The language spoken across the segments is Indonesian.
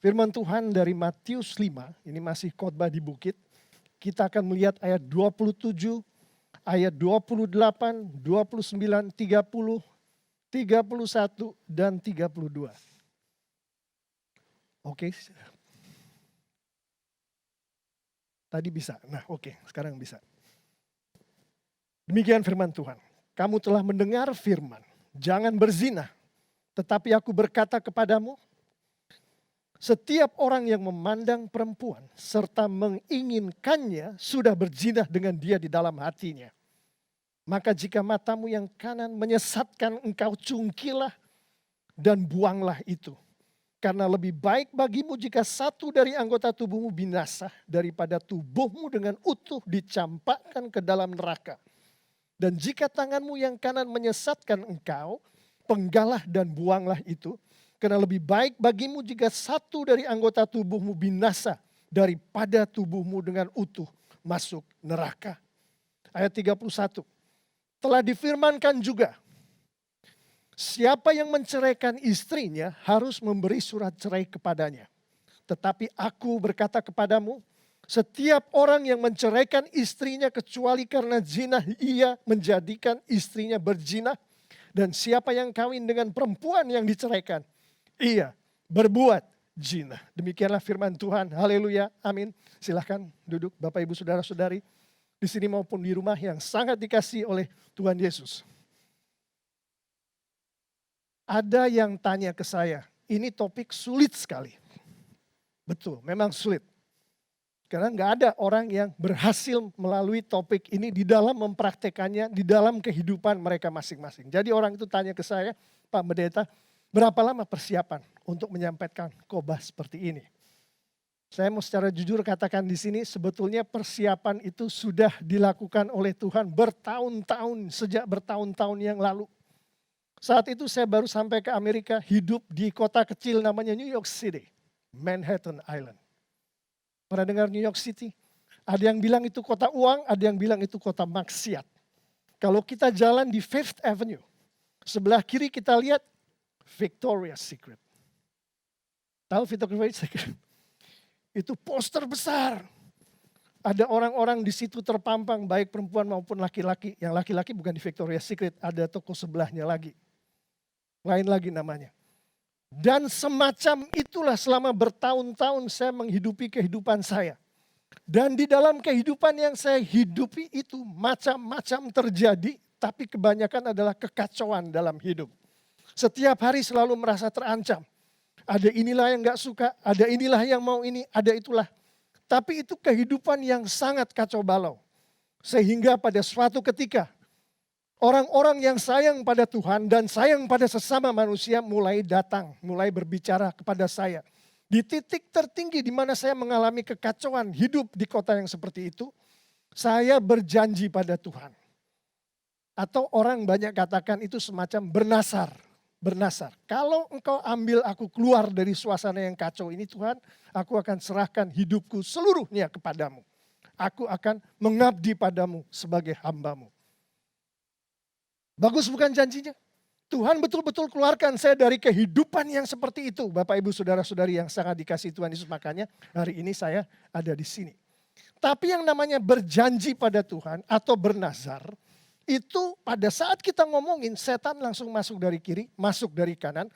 Firman Tuhan dari Matius 5, ini masih khotbah di bukit. Kita akan melihat ayat 27, ayat 28, 29, 30, 31, dan 32. Oke, tadi bisa. Nah oke, sekarang bisa. Demikian firman Tuhan. Kamu telah mendengar firman, jangan berzina. Tetapi aku berkata kepadamu, setiap orang yang memandang perempuan serta menginginkannya sudah berzina dengan dia di dalam hatinya. Maka jika matamu yang kanan menyesatkan engkau, cungkilah dan buanglah itu. Karena lebih baik bagimu jika satu dari anggota tubuhmu binasa daripada tubuhmu dengan utuh dicampakkan ke dalam neraka. Dan jika tanganmu yang kanan menyesatkan engkau, penggalah dan buanglah itu. Karena lebih baik bagimu jika satu dari anggota tubuhmu binasa daripada tubuhmu dengan utuh masuk neraka. Ayat 31. Telah difirmankan juga, siapa yang menceraikan istrinya harus memberi surat cerai kepadanya. Tetapi aku berkata kepadamu, setiap orang yang menceraikan istrinya kecuali karena zina, ia menjadikan istrinya berzina. Dan siapa yang kawin dengan perempuan yang diceraikan, ia berbuat zina. Demikianlah firman Tuhan. Haleluya. Amin. Silahkan duduk Bapak Ibu Saudara-saudari di sini maupun di rumah yang sangat dikasihi oleh Tuhan Yesus. Ada yang tanya ke saya, ini topik sulit sekali. Betul, memang sulit. Karena nggak ada orang yang berhasil melalui topik ini di dalam mempraktekannya, di dalam kehidupan mereka masing-masing. Jadi orang itu tanya ke saya, Pak Pendeta, berapa lama persiapan untuk menyampaikan khotbah seperti ini? Saya mau secara jujur katakan di sini, sebetulnya persiapan itu sudah dilakukan oleh Tuhan bertahun-tahun, sejak bertahun-tahun yang lalu. Saat itu saya baru sampai ke Amerika, hidup di kota kecil namanya New York City, Manhattan Island. Pernah dengar New York City? Ada yang bilang itu kota uang, ada yang bilang itu kota maksiat. Kalau kita jalan di Fifth Avenue, sebelah kiri kita lihat Victoria's Secret. Tahu Victoria's Secret? Itu poster besar. Ada orang-orang di situ terpampang, baik perempuan maupun laki-laki. Yang laki-laki bukan di Victoria's Secret, ada toko sebelahnya lagi. Lain lagi namanya. Dan semacam itulah selama bertahun-tahun saya menghidupi kehidupan saya. Dan di dalam kehidupan yang saya hidupi itu macam-macam terjadi, tapi kebanyakan adalah kekacauan dalam hidup. Setiap hari selalu merasa terancam. Ada inilah yang gak suka, ada inilah yang mau ini, ada itulah. Tapi itu kehidupan yang sangat kacau balau. Sehingga pada suatu ketika, orang-orang yang sayang pada Tuhan dan sayang pada sesama manusia mulai datang, mulai berbicara kepada saya. Di titik tertinggi di mana saya mengalami kekacauan hidup di kota yang seperti itu, saya berjanji pada Tuhan. Atau orang banyak katakan itu semacam bernasar. Bernasar, kalau engkau ambil aku keluar dari suasana yang kacau ini Tuhan, aku akan serahkan hidupku seluruhnya kepadamu. Aku akan mengabdi padamu sebagai hambamu. Bagus bukan janjinya? Tuhan betul-betul keluarkan saya dari kehidupan yang seperti itu. Bapak Ibu Saudara-saudari yang sangat dikasihi Tuhan Yesus, makanya hari ini saya ada di sini. Tapi yang namanya berjanji pada Tuhan atau bernazar, itu pada saat kita ngomongin setan langsung masuk dari kiri, masuk dari kanan.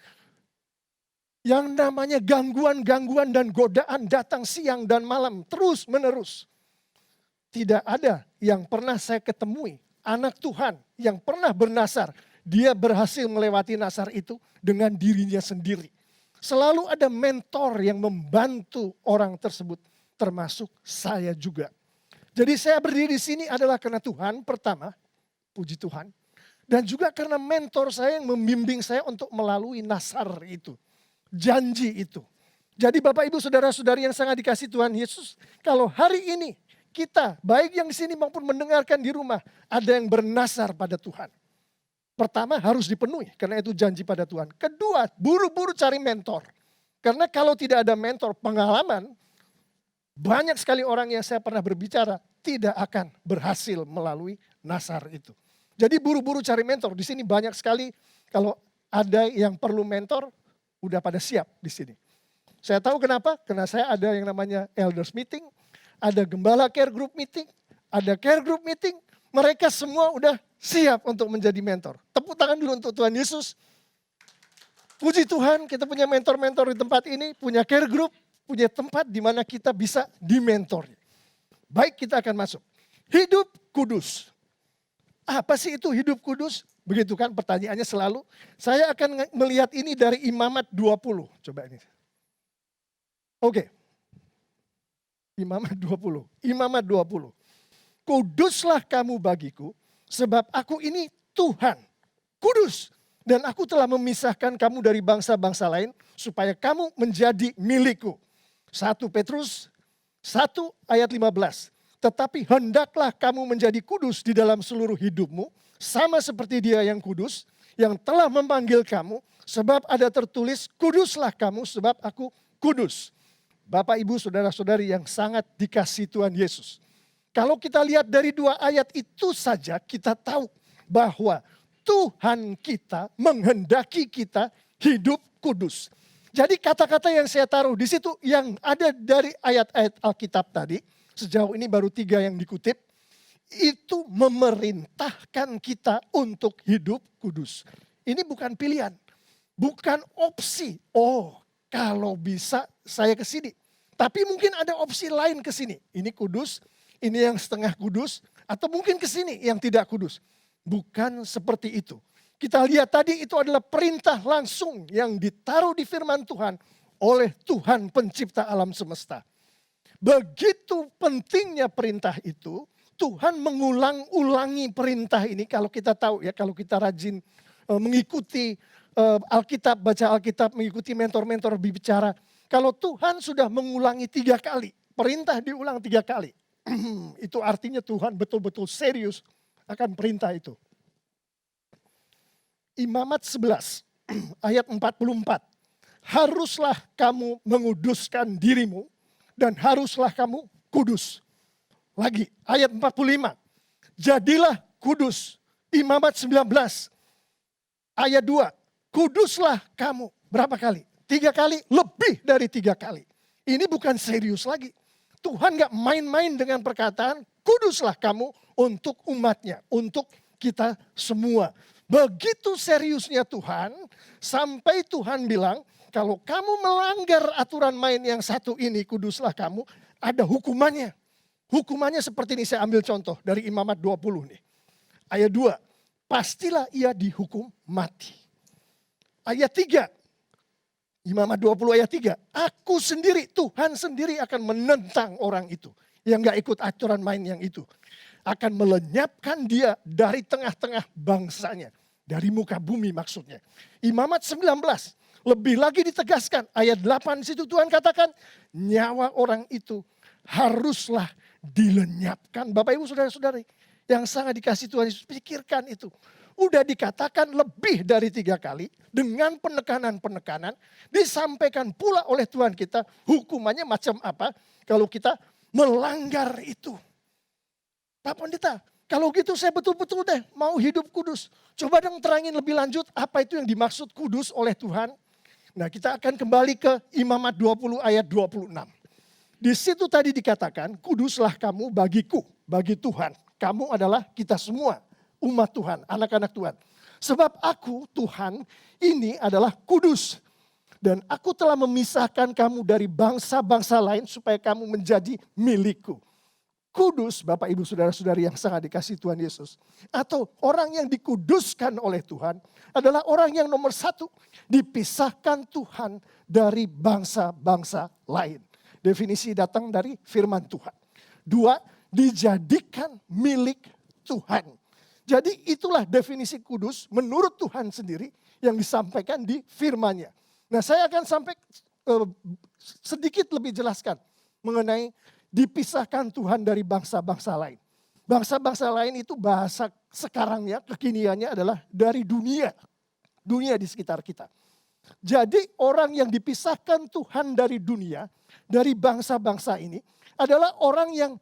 Yang namanya gangguan-gangguan dan godaan datang siang dan malam terus menerus. Tidak ada yang pernah saya ketemui anak Tuhan yang pernah bernasar. Dia berhasil melewati nasar itu dengan dirinya sendiri. Selalu ada mentor yang membantu orang tersebut, termasuk saya juga. Jadi saya berdiri di sini adalah karena Tuhan pertama. Puji Tuhan. Dan juga karena mentor saya yang membimbing saya untuk melalui nasar itu. Janji itu. Jadi Bapak Ibu Saudara-saudari yang sangat dikasihi Tuhan Yesus. Kalau hari ini kita baik yang di sini maupun mendengarkan di rumah. Ada yang bernasar pada Tuhan. Pertama harus dipenuhi karena itu janji pada Tuhan. Kedua buru-buru cari mentor. Karena kalau tidak ada mentor pengalaman. Banyak sekali orang yang saya pernah berbicara tidak akan berhasil melalui nasar itu. Jadi buru-buru cari mentor. Di sini banyak sekali kalau ada yang perlu mentor, udah pada siap di sini. Saya tahu kenapa, karena saya ada yang namanya elders meeting, ada gembala care group meeting, ada care group meeting. Mereka semua udah siap untuk menjadi mentor. Tepuk tangan dulu untuk Tuhan Yesus. Puji Tuhan kita punya mentor-mentor di tempat ini, punya care group, punya tempat di mana kita bisa dimentori. Baik, kita akan masuk. Hidup kudus. Apa sih itu hidup kudus? Begitu kan pertanyaannya selalu. Saya akan melihat ini dari Imamat 20. Coba ini. Oke. Imamat 20. Imamat 20. Kuduslah kamu bagiku, sebab aku ini Tuhan. Kudus. Dan aku telah memisahkan kamu dari bangsa-bangsa lain, supaya kamu menjadi milikku. 1 Petrus 1 ayat 15. Tetapi hendaklah kamu menjadi kudus di dalam seluruh hidupmu, sama seperti Dia yang kudus, yang telah memanggil kamu, sebab ada tertulis, kuduslah kamu sebab aku kudus. Bapak, Ibu, Saudara-saudari yang sangat dikasihi Tuhan Yesus. Kalau kita lihat dari 2 ayat itu saja, kita tahu bahwa Tuhan kita menghendaki kita hidup kudus. Jadi kata-kata yang saya taruh di situ yang ada dari ayat-ayat Alkitab tadi, sejauh ini baru 3 yang dikutip, itu memerintahkan kita untuk hidup kudus. Ini bukan pilihan, bukan opsi. Oh, kalau bisa saya ke sini. Tapi mungkin ada opsi lain ke sini. Ini kudus, ini yang setengah kudus, atau mungkin ke sini yang tidak kudus. Bukan seperti itu. Kita lihat tadi itu adalah perintah langsung yang ditaruh di firman Tuhan oleh Tuhan pencipta alam semesta. Begitu pentingnya perintah itu, Tuhan mengulang-ulangi perintah ini. Kalau kita tahu ya, kalau kita rajin mengikuti Alkitab, baca Alkitab, mengikuti mentor-mentor bicara. Kalau Tuhan sudah mengulangi 3 kali, perintah diulang 3 kali. Itu artinya Tuhan betul-betul serius akan perintah itu. Imamat 11 ayat 44. Haruslah kamu menguduskan dirimu dan haruslah kamu kudus. Lagi ayat 45. Jadilah kudus. Imamat 19 ayat 2. Kuduslah kamu. Berapa kali? 3 kali, lebih dari 3 kali. Ini bukan serius lagi. Tuhan gak main-main dengan perkataan kuduslah kamu untuk umatnya, untuk kita semua. Begitu seriusnya Tuhan, sampai Tuhan bilang, kalau kamu melanggar aturan main yang satu ini, kuduslah kamu, ada hukumannya. Hukumannya seperti ini, saya ambil contoh dari Imamat 20 nih. Ayat 2, pastilah ia dihukum mati. Ayat 3, Imamat 20 ayat 3, aku sendiri, Tuhan sendiri akan menentang orang itu. Yang gak ikut aturan main yang itu. Akan melenyapkan dia dari tengah-tengah bangsanya. Dari muka bumi maksudnya. Imamat 19, lebih lagi ditegaskan. Ayat 8 situ Tuhan katakan, nyawa orang itu haruslah dilenyapkan. Bapak, Ibu, Saudara-saudari yang sangat dikasih Tuhan Yesus, pikirkan itu. Udah dikatakan lebih dari 3 kali dengan penekanan-penekanan. Disampaikan pula oleh Tuhan kita hukumannya macam apa kalau kita melanggar itu. Pak Pendeta, kalau gitu saya betul-betul deh mau hidup kudus. Coba dong terangin lebih lanjut apa itu yang dimaksud kudus oleh Tuhan. Nah, kita akan kembali ke Imamat 20 ayat 26. Di situ tadi dikatakan, kuduslah kamu bagiku, bagi Tuhan. Kamu adalah kita semua, umat Tuhan, anak-anak Tuhan. Sebab aku, Tuhan, ini adalah kudus. Dan aku telah memisahkan kamu dari bangsa-bangsa lain supaya kamu menjadi milikku. Kudus, Bapak, Ibu, Saudara-saudari yang sangat dikasihi Tuhan Yesus. Atau orang yang dikuduskan oleh Tuhan adalah orang yang nomor 1 dipisahkan Tuhan dari bangsa-bangsa lain. Definisi datang dari firman Tuhan. 2, dijadikan milik Tuhan. Jadi itulah definisi kudus menurut Tuhan sendiri yang disampaikan di firman-Nya. Nah, saya akan sampai sedikit lebih jelaskan mengenai dipisahkan Tuhan dari bangsa-bangsa lain. Bangsa-bangsa lain itu bahasa sekarangnya, kekiniannya adalah dari dunia. Dunia di sekitar kita. Jadi orang yang dipisahkan Tuhan dari dunia, dari bangsa-bangsa ini adalah orang yang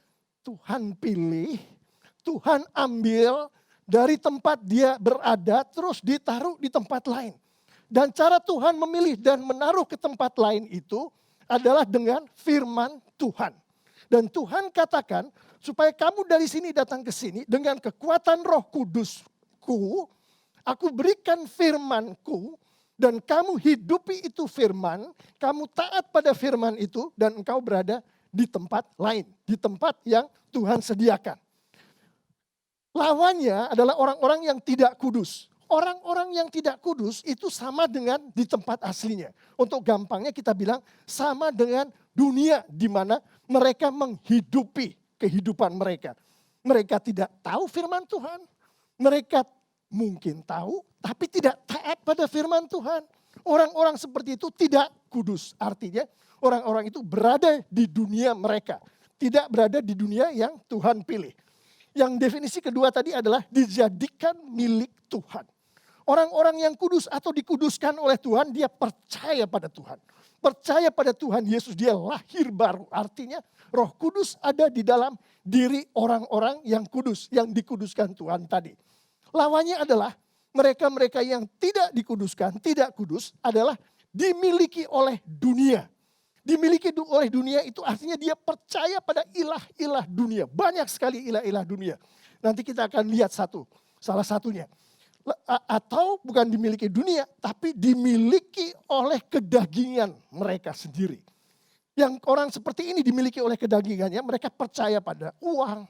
Tuhan pilih, Tuhan ambil dari tempat dia berada terus ditaruh di tempat lain. Dan cara Tuhan memilih dan menaruh ke tempat lain itu adalah dengan firman Tuhan. Dan Tuhan katakan, supaya kamu dari sini datang ke sini dengan kekuatan Roh Kudusku, aku berikan firmanku, dan kamu hidupi itu firman, kamu taat pada firman itu, dan engkau berada di tempat lain, di tempat yang Tuhan sediakan. Lawannya adalah orang-orang yang tidak kudus. Orang-orang yang tidak kudus itu sama dengan di tempat aslinya. Untuk gampangnya kita bilang sama dengan dunia di mana mereka menghidupi kehidupan mereka. Mereka tidak tahu firman Tuhan. Mereka mungkin tahu tapi tidak taat pada firman Tuhan. Orang-orang seperti itu tidak kudus. Artinya orang-orang itu berada di dunia mereka. Tidak berada di dunia yang Tuhan pilih. Yang definisi kedua tadi adalah dijadikan milik Tuhan. Orang-orang yang kudus atau dikuduskan oleh Tuhan, dia percaya pada Tuhan. Percaya pada Tuhan Yesus, dia lahir baru. Artinya Roh Kudus ada di dalam diri orang-orang yang kudus, yang dikuduskan Tuhan tadi. Lawannya adalah mereka-mereka yang tidak dikuduskan, tidak kudus adalah dimiliki oleh dunia. Dimiliki oleh dunia itu artinya dia percaya pada ilah-ilah dunia. Banyak sekali ilah-ilah dunia. Nanti kita akan lihat salah satunya. Atau bukan dimiliki dunia, tapi dimiliki oleh kedagingan mereka sendiri. Yang orang seperti ini dimiliki oleh kedagingannya, mereka percaya pada uang,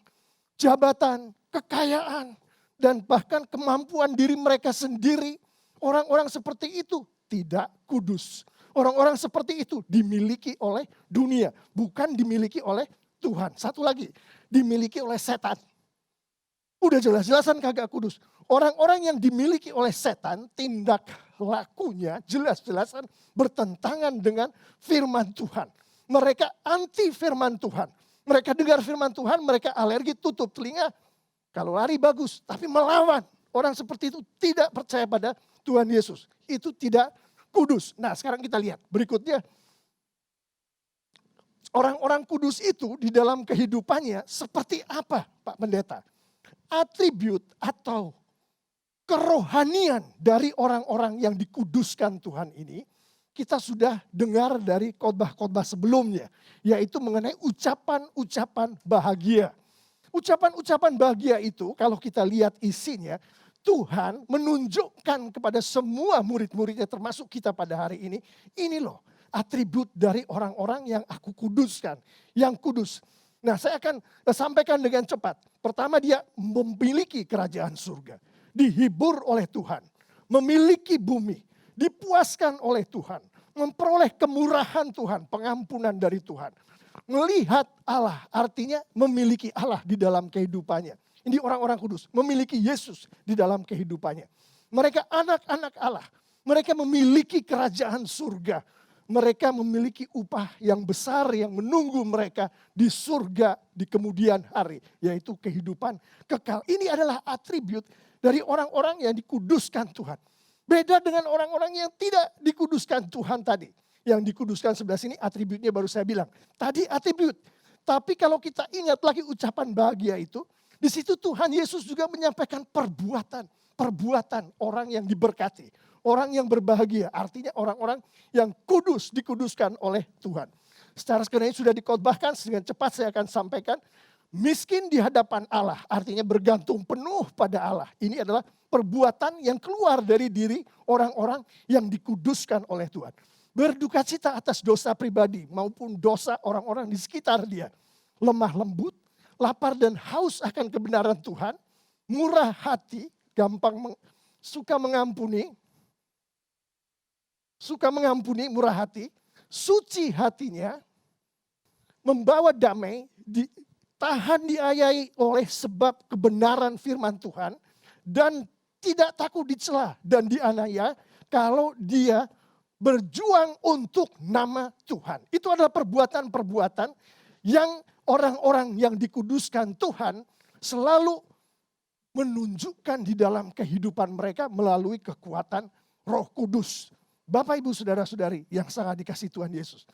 jabatan, kekayaan, dan bahkan kemampuan diri mereka sendiri. Orang-orang seperti itu tidak kudus. Orang-orang seperti itu dimiliki oleh dunia, bukan dimiliki oleh Tuhan. Satu lagi, dimiliki oleh setan. Udah jelas-jelasan kagak kudus. Orang-orang yang dimiliki oleh setan, tindak lakunya jelas-jelasan bertentangan dengan firman Tuhan. Mereka anti firman Tuhan. Mereka dengar firman Tuhan, mereka alergi, tutup telinga. Kalau lari bagus, tapi melawan. Orang seperti itu tidak percaya pada Tuhan Yesus. Itu tidak kudus. Nah sekarang kita lihat berikutnya. Orang-orang kudus itu di dalam kehidupannya seperti apa Pak Pendeta? Atribut atau kerohanian dari orang-orang yang dikuduskan Tuhan ini, kita sudah dengar dari khotbah-khotbah sebelumnya, yaitu mengenai ucapan-ucapan bahagia. Ucapan-ucapan bahagia itu kalau kita lihat isinya, Tuhan menunjukkan kepada semua murid-muridnya termasuk kita pada hari ini loh atribut dari orang-orang yang aku kuduskan, yang kudus. Nah saya akan sampaikan dengan cepat. Pertama dia memiliki kerajaan surga. Dihibur oleh Tuhan. Memiliki bumi. Dipuaskan oleh Tuhan. Memperoleh kemurahan Tuhan. Pengampunan dari Tuhan. Melihat Allah artinya memiliki Allah di dalam kehidupannya. Ini orang-orang kudus. Memiliki Yesus di dalam kehidupannya. Mereka anak-anak Allah. Mereka memiliki kerajaan surga. Mereka memiliki upah yang besar yang menunggu mereka di surga di kemudian hari. Yaitu kehidupan kekal. Ini adalah atribut dari orang-orang yang dikuduskan Tuhan. Beda dengan orang-orang yang tidak dikuduskan Tuhan tadi. Yang dikuduskan sebelah sini atributnya baru saya bilang. Tadi atribut. Tapi kalau kita ingat lagi ucapan bahagia itu. Di situ Tuhan Yesus juga menyampaikan perbuatan. Perbuatan orang yang diberkati. Orang yang berbahagia, artinya orang-orang yang kudus, dikuduskan oleh Tuhan. Secara skenario sudah dikhotbahkan, dengan cepat saya akan sampaikan. Miskin di hadapan Allah, artinya bergantung penuh pada Allah. Ini adalah perbuatan yang keluar dari diri orang-orang yang dikuduskan oleh Tuhan. Berduka cita atas dosa pribadi maupun dosa orang-orang di sekitar dia. Lemah lembut, lapar dan haus akan kebenaran Tuhan. Murah hati, suka mengampuni, murah hati, suci hatinya, membawa damai, tahan diayai oleh sebab kebenaran firman Tuhan, dan tidak takut dicela dan dianiaya kalau dia berjuang untuk nama Tuhan. Itu adalah perbuatan-perbuatan yang orang-orang yang dikuduskan Tuhan selalu menunjukkan di dalam kehidupan mereka melalui kekuatan Roh Kudus. Bapak, Ibu, Saudara-saudari yang sangat dikasihi Tuhan Yesus.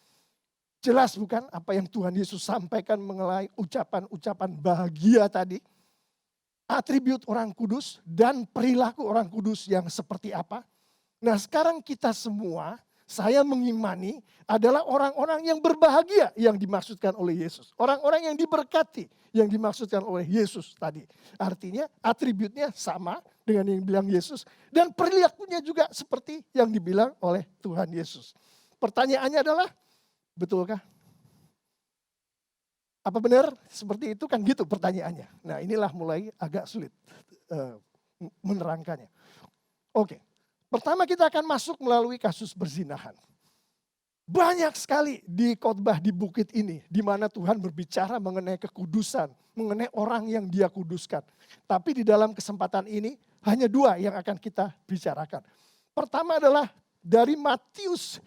Jelas bukan apa yang Tuhan Yesus sampaikan mengenai ucapan-ucapan bahagia tadi. Atribut orang kudus dan perilaku orang kudus yang seperti apa. Nah sekarang kita semua Saya mengimani adalah orang-orang yang berbahagia yang dimaksudkan oleh Yesus. Orang-orang yang diberkati yang dimaksudkan oleh Yesus tadi. Artinya atributnya sama dengan yang bilang Yesus. Dan perilakunya juga seperti yang dibilang oleh Tuhan Yesus. Pertanyaannya adalah, betulkah? Apa benar seperti itu? Kan gitu pertanyaannya. Nah, inilah mulai agak sulit menerangkannya. Oke. Pertama kita akan masuk melalui kasus perzinahan. Banyak sekali di khotbah di bukit ini, di mana Tuhan berbicara mengenai kekudusan, mengenai orang yang Dia kuduskan. Tapi di dalam kesempatan ini hanya dua yang akan kita bicarakan. Pertama adalah dari Matius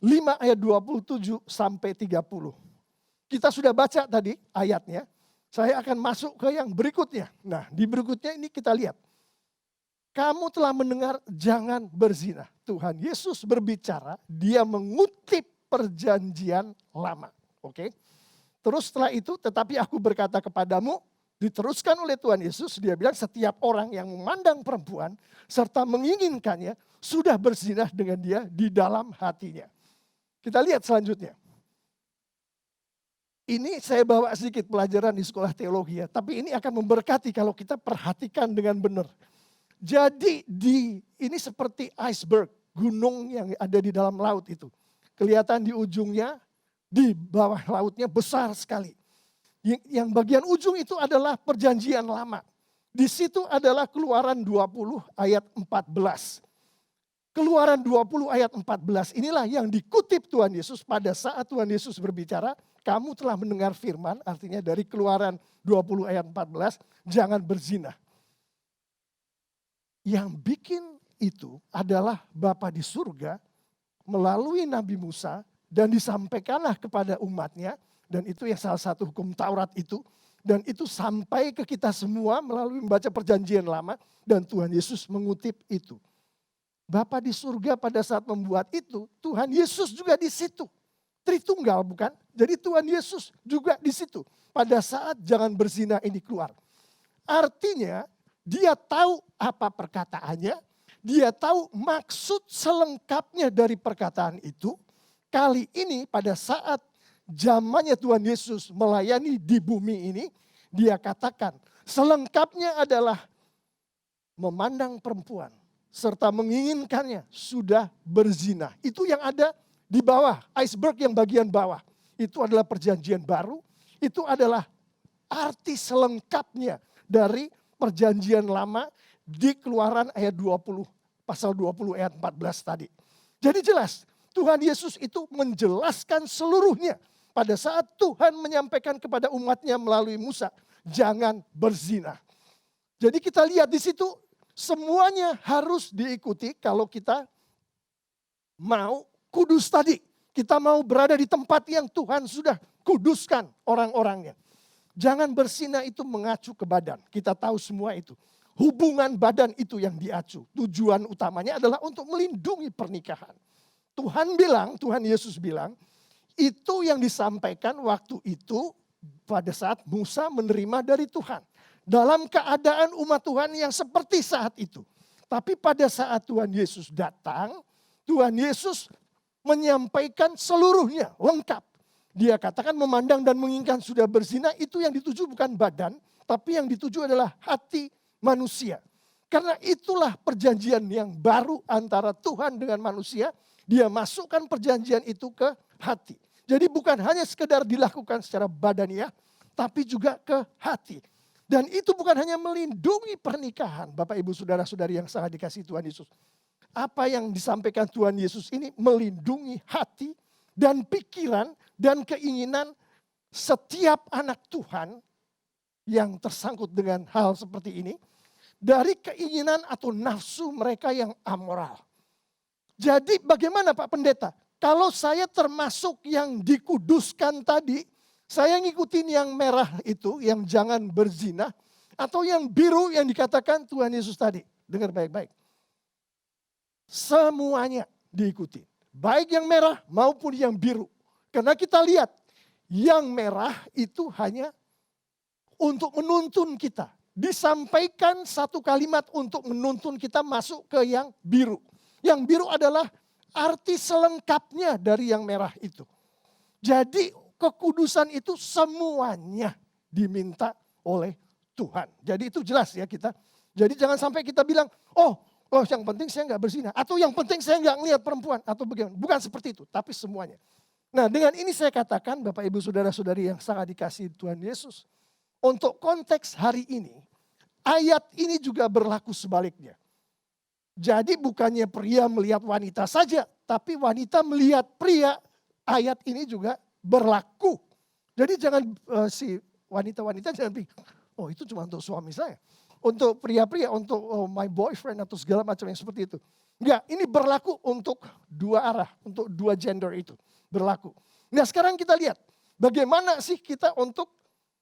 5 ayat 27 sampai 30. Kita sudah baca tadi ayatnya, saya akan masuk ke yang berikutnya. Nah, di berikutnya ini kita lihat. Kamu telah mendengar jangan berzina. Tuhan Yesus berbicara, Dia mengutip perjanjian lama. Oke. Terus setelah itu, tetapi aku berkata kepadamu, diteruskan oleh Tuhan Yesus, Dia bilang setiap orang yang memandang perempuan serta menginginkannya sudah berzina dengan dia di dalam hatinya. Kita lihat selanjutnya. Ini saya bawa sedikit pelajaran di sekolah teologi ya, tapi ini akan memberkati kalau kita perhatikan dengan benar. Jadi ini seperti iceberg, gunung yang ada di dalam laut itu. Kelihatan di ujungnya, di bawah lautnya besar sekali. Yang bagian ujung itu adalah perjanjian lama. Di situ adalah Keluaran 20 ayat 14. Keluaran 20 ayat 14 inilah yang dikutip Tuhan Yesus pada saat Tuhan Yesus berbicara, kamu telah mendengar firman, artinya dari Keluaran 20 ayat 14, jangan berzina. Yang bikin itu adalah Bapa di surga melalui Nabi Musa dan disampaikanlah kepada umatnya. Dan itu yang salah satu hukum Taurat itu. Dan itu sampai ke kita semua melalui membaca perjanjian lama. Dan Tuhan Yesus mengutip itu. Bapa di surga pada saat membuat itu, Tuhan Yesus juga di situ. Tritunggal bukan? Jadi Tuhan Yesus juga di situ. Pada saat jangan berzina ini keluar. Artinya Dia tahu apa perkataannya, Dia tahu maksud selengkapnya dari perkataan itu. Kali ini pada saat zamannya Tuhan Yesus melayani di bumi ini, Dia katakan selengkapnya adalah memandang perempuan serta menginginkannya sudah berzina. Itu yang ada di bawah, iceberg yang bagian bawah. Itu adalah perjanjian baru, itu adalah arti selengkapnya dari perjanjian lama di Keluaran ayat 20, pasal 20 ayat 14 tadi. Jadi jelas, Tuhan Yesus itu menjelaskan seluruhnya pada saat Tuhan menyampaikan kepada umatnya melalui Musa, jangan berzina. Jadi kita lihat di situ semuanya harus diikuti kalau kita mau kudus tadi. Kita mau berada di tempat yang Tuhan sudah kuduskan orang-orangnya. Jangan berzina itu mengacu ke badan. Kita tahu semua itu. Hubungan badan itu yang diacu. Tujuan utamanya adalah untuk melindungi pernikahan. Tuhan Yesus bilang, itu yang disampaikan waktu itu pada saat Musa menerima dari Tuhan. Dalam keadaan umat Tuhan yang seperti saat itu. Tapi pada saat Tuhan Yesus datang, Tuhan Yesus menyampaikan seluruhnya, lengkap. Dia katakan memandang dan menginginkan sudah berzina, itu yang dituju bukan badan, tapi yang dituju adalah hati manusia. Karena itulah perjanjian yang baru antara Tuhan dengan manusia, Dia masukkan perjanjian itu ke hati. Jadi bukan hanya sekedar dilakukan secara badaniah, tapi juga ke hati. Dan itu bukan hanya melindungi pernikahan, Bapak Ibu Saudara-saudari yang sangat dikasihi Tuhan Yesus. Apa yang disampaikan Tuhan Yesus ini melindungi hati dan pikiran dan keinginan setiap anak Tuhan yang tersangkut dengan hal seperti ini. Dari keinginan atau nafsu mereka yang amoral. Jadi bagaimana Pak Pendeta? Kalau saya termasuk yang dikuduskan tadi, saya ngikutin yang merah itu, yang jangan berzina. Atau yang biru yang dikatakan Tuhan Yesus tadi. Dengar baik-baik. Semuanya diikuti. Baik yang merah maupun yang biru. Karena kita lihat yang merah itu hanya untuk menuntun kita. Disampaikan satu kalimat untuk menuntun kita masuk ke yang biru. Yang biru adalah arti selengkapnya dari yang merah itu. Jadi kekudusan itu semuanya diminta oleh Tuhan. Jadi itu jelas ya kita. Jadi jangan sampai kita bilang, oh yang penting saya nggak berzina. Atau yang penting saya nggak ngelihat perempuan. Atau bagaimana. Bukan seperti itu, tapi semuanya. Nah dengan ini saya katakan Bapak Ibu Saudara-saudari yang sangat dikasihi Tuhan Yesus. Untuk konteks hari ini, ayat ini juga berlaku sebaliknya. Jadi bukannya pria melihat wanita saja, tapi wanita melihat pria, ayat ini juga berlaku. Jadi jangan si wanita-wanita jangan pikir, oh itu cuma untuk suami saya. Untuk pria-pria, untuk my boyfriend atau segala macam yang seperti itu. Enggak, ini berlaku untuk dua arah, untuk dua gender itu berlaku. Nah sekarang kita lihat, bagaimana sih kita untuk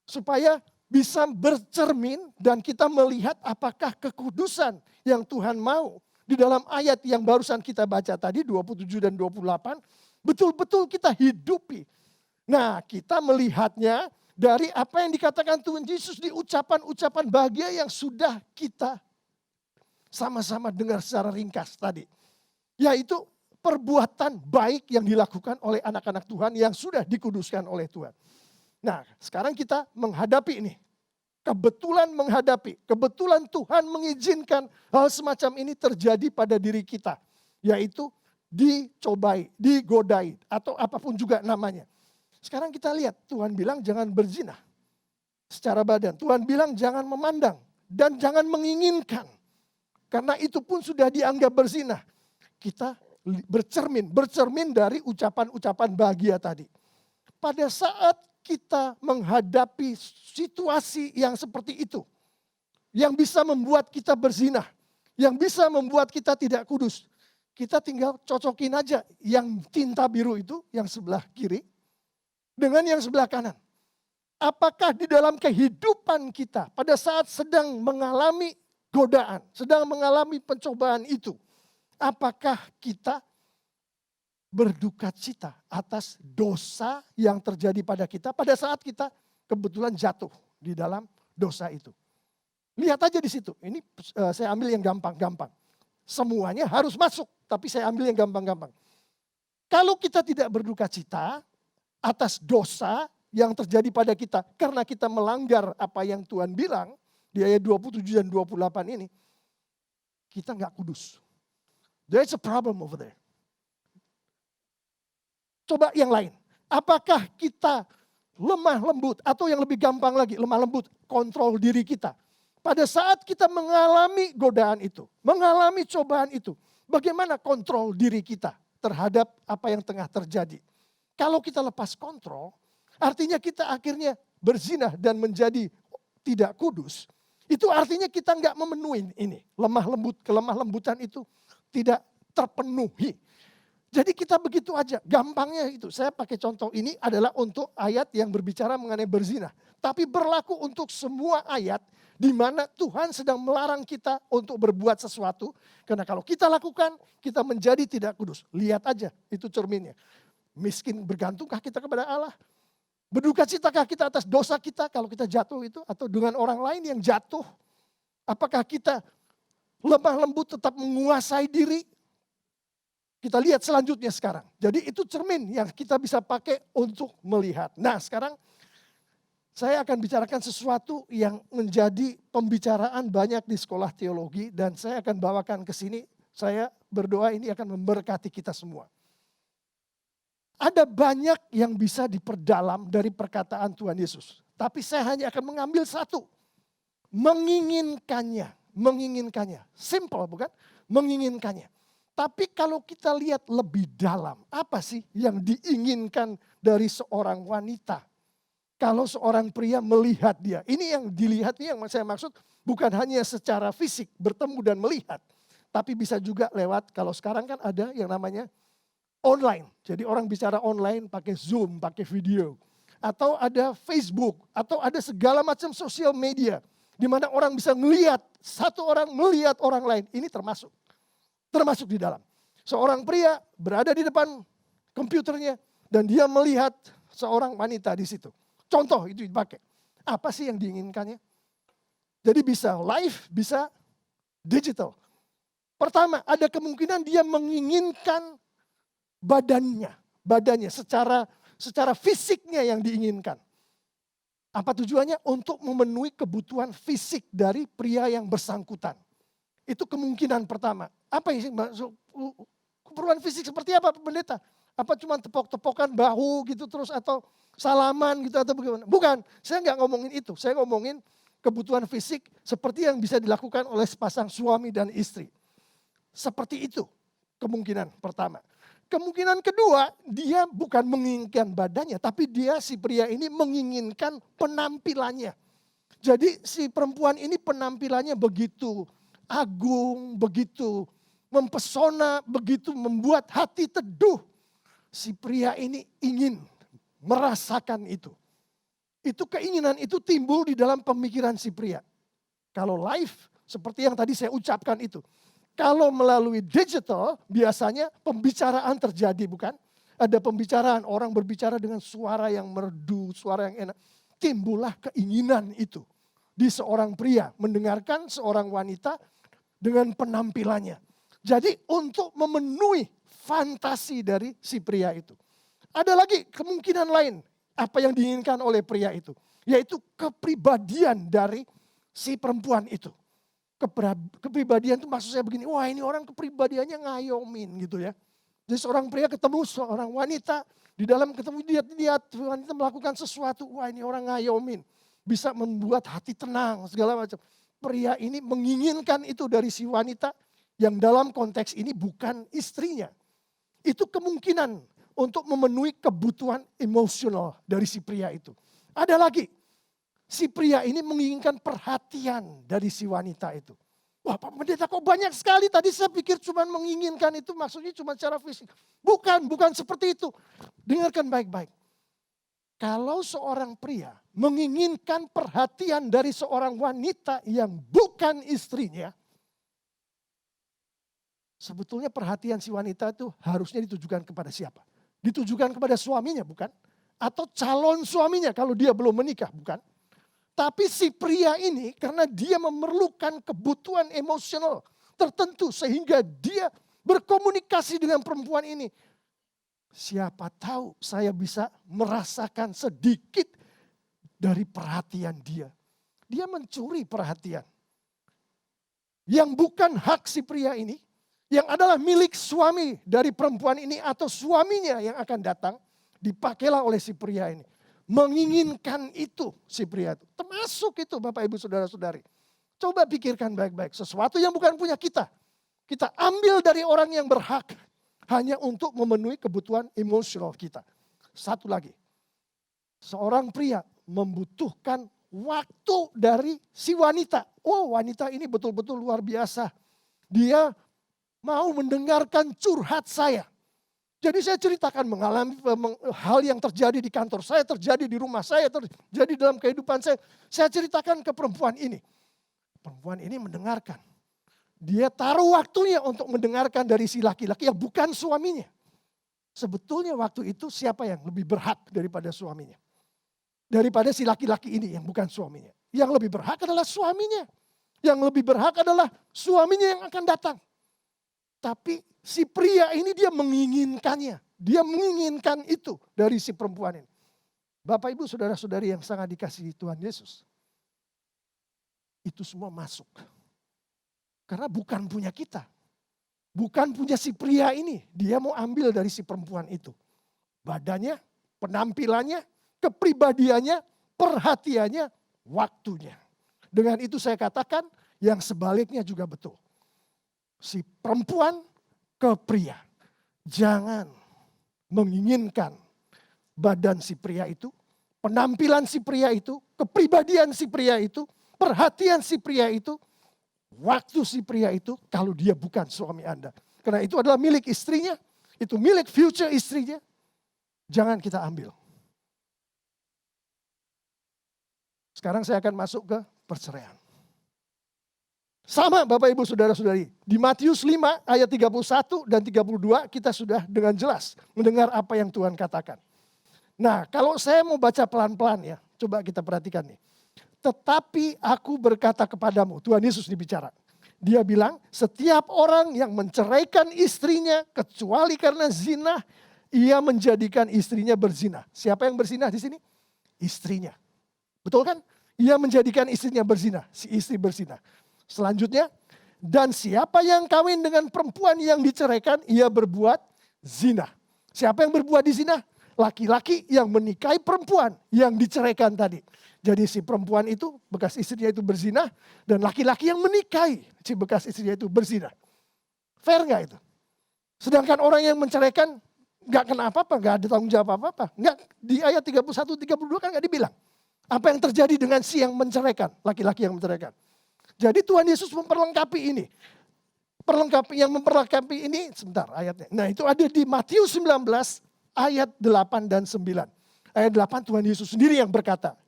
supaya bisa bercermin dan kita melihat apakah kekudusan yang Tuhan mau di dalam ayat yang barusan kita baca tadi 27 dan 28 betul-betul kita hidupi. Nah, kita melihatnya dari apa yang dikatakan Tuhan Yesus di ucapan-ucapan bahagia yang sudah kita sama-sama dengar secara ringkas tadi. Yaitu perbuatan baik yang dilakukan oleh anak-anak Tuhan yang sudah dikuduskan oleh Tuhan. Nah, sekarang kita menghadapi ini. Kebetulan Tuhan mengizinkan hal semacam ini terjadi pada diri kita. Yaitu dicobai, digodai, atau apapun juga namanya. Sekarang kita lihat, Tuhan bilang jangan berzina secara badan. Tuhan bilang jangan memandang dan jangan menginginkan. Karena itu pun sudah dianggap berzina. Kita bercermin dari ucapan-ucapan bahagia tadi. Pada saat kita menghadapi situasi yang seperti itu, yang bisa membuat kita berzina, yang bisa membuat kita tidak kudus, kita tinggal cocokin aja yang tinta biru itu, yang sebelah kiri, dengan yang sebelah kanan. Apakah di dalam kehidupan kita pada saat sedang mengalami godaan, sedang mengalami pencobaan itu, apakah kita berduka cita atas dosa yang terjadi pada kita pada saat kita kebetulan jatuh di dalam dosa itu. Lihat aja di situ, ini saya ambil yang gampang-gampang. Semuanya harus masuk, tapi saya ambil yang gampang-gampang. Kalau kita tidak berduka cita atas dosa yang terjadi pada kita karena kita melanggar apa yang Tuhan bilang di ayat 27 dan 28 ini, kita nggak kudus. There's a problem over there. Coba yang lain. Apakah kita lemah lembut atau yang lebih gampang lagi lemah lembut kontrol diri kita. Pada saat kita mengalami godaan itu, mengalami cobaan itu, bagaimana kontrol diri kita terhadap apa yang tengah terjadi. Kalau kita lepas kontrol, artinya kita akhirnya berzina dan menjadi tidak kudus. Itu artinya kita nggak memenuhi ini. Kelemah lembutan itu tidak terpenuhi. Jadi kita begitu aja, gampangnya itu. Saya pakai contoh ini adalah untuk ayat yang berbicara mengenai berzina. Tapi berlaku untuk semua ayat di mana Tuhan sedang melarang kita untuk berbuat sesuatu. Karena kalau kita lakukan, kita menjadi tidak kudus. Lihat aja, itu cerminnya. Miskin bergantungkah kita kepada Allah? Berduka citakah kita atas dosa kita kalau kita jatuh itu? Atau dengan orang lain yang jatuh? Apakah kita lemah lembut tetap menguasai diri? Kita lihat selanjutnya sekarang. Jadi itu cermin yang kita bisa pakai untuk melihat. Nah sekarang saya akan bicarakan sesuatu yang menjadi pembicaraan banyak di sekolah teologi. Dan saya akan bawakan ke sini. Saya berdoa ini akan memberkati kita semua. Ada banyak yang bisa diperdalam dari perkataan Tuhan Yesus. Tapi saya hanya akan mengambil satu. Menginginkannya. Simple bukan? Menginginkannya. Tapi kalau kita lihat lebih dalam, apa sih yang diinginkan dari seorang wanita? Kalau seorang pria melihat dia, ini yang dilihat, ini yang saya maksud bukan hanya secara fisik bertemu dan melihat. Tapi bisa juga lewat, kalau sekarang kan ada yang namanya online. Jadi orang bicara online pakai Zoom, pakai video. Atau ada Facebook, atau ada segala macam sosial media. Di mana orang bisa melihat, satu orang melihat orang lain, ini termasuk di dalam. Seorang pria berada di depan komputernya dan dia melihat seorang wanita di situ. Contoh itu dipakai. Apa sih yang diinginkannya? Jadi bisa live, bisa digital. Pertama, ada kemungkinan dia menginginkan badannya secara fisiknya yang diinginkan. Apa tujuannya? Untuk memenuhi kebutuhan fisik dari pria yang bersangkutan. Itu kemungkinan pertama. Apa yang maksud keperluan fisik seperti apa pendeta? Apa cuma tepok-tepokan bahu gitu terus atau salaman gitu atau bagaimana? Bukan, saya nggak ngomongin itu. Saya ngomongin kebutuhan fisik seperti yang bisa dilakukan oleh sepasang suami dan istri. Seperti itu kemungkinan pertama. Kemungkinan kedua, dia bukan menginginkan badannya, tapi si pria ini menginginkan penampilannya. Jadi si perempuan ini penampilannya begitu agung, begitu mempesona, begitu membuat hati teduh. Si pria ini ingin merasakan itu. Itu keinginan itu timbul di dalam pemikiran si pria. Kalau live, seperti yang tadi saya ucapkan itu. Kalau melalui digital, biasanya pembicaraan terjadi, bukan? Ada pembicaraan, orang berbicara dengan suara yang merdu, suara yang enak. Timbullah keinginan itu di seorang pria, mendengarkan seorang wanita dengan penampilannya. Jadi untuk memenuhi fantasi dari si pria itu. Ada lagi kemungkinan lain, apa yang diinginkan oleh pria itu. Yaitu kepribadian dari si perempuan itu. Kepribadian itu maksud saya begini, wah ini orang kepribadiannya ngayomin gitu ya. Jadi seorang pria ketemu seorang wanita, di dalam ketemu lihat wanita melakukan sesuatu, wah ini orang ngayomin. Bisa membuat hati tenang segala macam. Pria ini menginginkan itu dari si wanita yang dalam konteks ini bukan istrinya. Itu kemungkinan untuk memenuhi kebutuhan emosional dari si pria itu. Ada lagi. Si pria ini menginginkan perhatian dari si wanita itu. Wah Pak Pendeta kok banyak sekali, tadi saya pikir cuma menginginkan itu maksudnya cuma secara fisik. Bukan seperti itu. Dengarkan baik-baik. Kalau seorang pria menginginkan perhatian dari seorang wanita yang bukan istrinya. Sebetulnya perhatian si wanita itu harusnya ditujukan kepada siapa? Ditujukan kepada suaminya bukan? Atau calon suaminya kalau dia belum menikah bukan? Tapi si pria ini karena dia memerlukan kebutuhan emosional tertentu sehingga dia berkomunikasi dengan perempuan ini. Siapa tahu saya bisa merasakan sedikit dari perhatian dia. Dia mencuri perhatian. Yang bukan hak si pria ini, yang adalah milik suami dari perempuan ini atau suaminya yang akan datang, dipakailah oleh si pria ini. Menginginkan itu si pria itu. Termasuk itu Bapak Ibu Saudara-saudari. Coba pikirkan baik-baik. Sesuatu yang bukan punya kita. Kita ambil dari orang yang berhak. Hanya untuk memenuhi kebutuhan emosional kita. Satu lagi. Seorang pria membutuhkan waktu dari si wanita. Oh wanita ini betul-betul luar biasa. Dia mau mendengarkan curhat saya. Jadi saya ceritakan mengalami hal yang terjadi di kantor saya, terjadi di rumah saya, terjadi dalam kehidupan saya. Saya ceritakan ke perempuan ini. Perempuan ini mendengarkan. Dia taruh waktunya untuk mendengarkan dari si laki-laki yang bukan suaminya. Sebetulnya waktu itu siapa yang lebih berhak daripada suaminya? Daripada si laki-laki ini yang bukan suaminya. Yang lebih berhak adalah suaminya. Yang lebih berhak adalah suaminya yang akan datang. Tapi si pria ini dia menginginkannya. Dia menginginkan itu dari si perempuan ini. Bapak Ibu Saudara-saudari yang sangat dikasihi Tuhan Yesus. Itu semua masuk. Karena bukan punya kita. Bukan punya si pria ini. Dia mau ambil dari si perempuan itu. Badannya, penampilannya, kepribadiannya, perhatiannya, waktunya. Dengan itu saya katakan yang sebaliknya juga betul. Si perempuan ke pria. Jangan menginginkan badan si pria itu, penampilan si pria itu, kepribadian si pria itu, perhatian si pria itu, waktu si pria itu kalau dia bukan suami Anda. Karena itu adalah milik istrinya, itu milik future istrinya. Jangan kita ambil. Sekarang saya akan masuk ke perceraian. Sama Bapak Ibu Saudara-saudari. Di Matius 5 ayat 31 dan 32 kita sudah dengan jelas mendengar apa yang Tuhan katakan. Nah kalau saya mau baca pelan-pelan ya. Coba kita perhatikan nih. Tetapi aku berkata kepadamu, Tuhan Yesus dibicara. Dia bilang setiap orang yang menceraikan istrinya kecuali karena zina, ia menjadikan istrinya berzina. Siapa yang berzina di sini? Istrinya. Betul kan? Ia menjadikan istrinya berzina, si istri berzina. Selanjutnya, dan siapa yang kawin dengan perempuan yang diceraikan, ia berbuat zina. Siapa yang berbuat di zina? Laki-laki yang menikahi perempuan yang diceraikan tadi. Jadi si perempuan itu, bekas istrinya itu berzina, dan laki-laki yang menikahi si bekas istrinya itu berzina. Fair nggak itu? Sedangkan orang yang menceraikan nggak kena apa-apa, nggak ada tanggung jawab apa-apa. Nggak, di ayat 31-32 kan nggak dibilang. Apa yang terjadi dengan si yang menceraikan, laki-laki yang menceraikan. Jadi Tuhan Yesus memperlengkapi ini. Memperlengkapi ini, sebentar ayatnya. Nah itu ada di Matius 19 ayat 8 dan 9. Ayat 8 Tuhan Yesus sendiri yang berkata.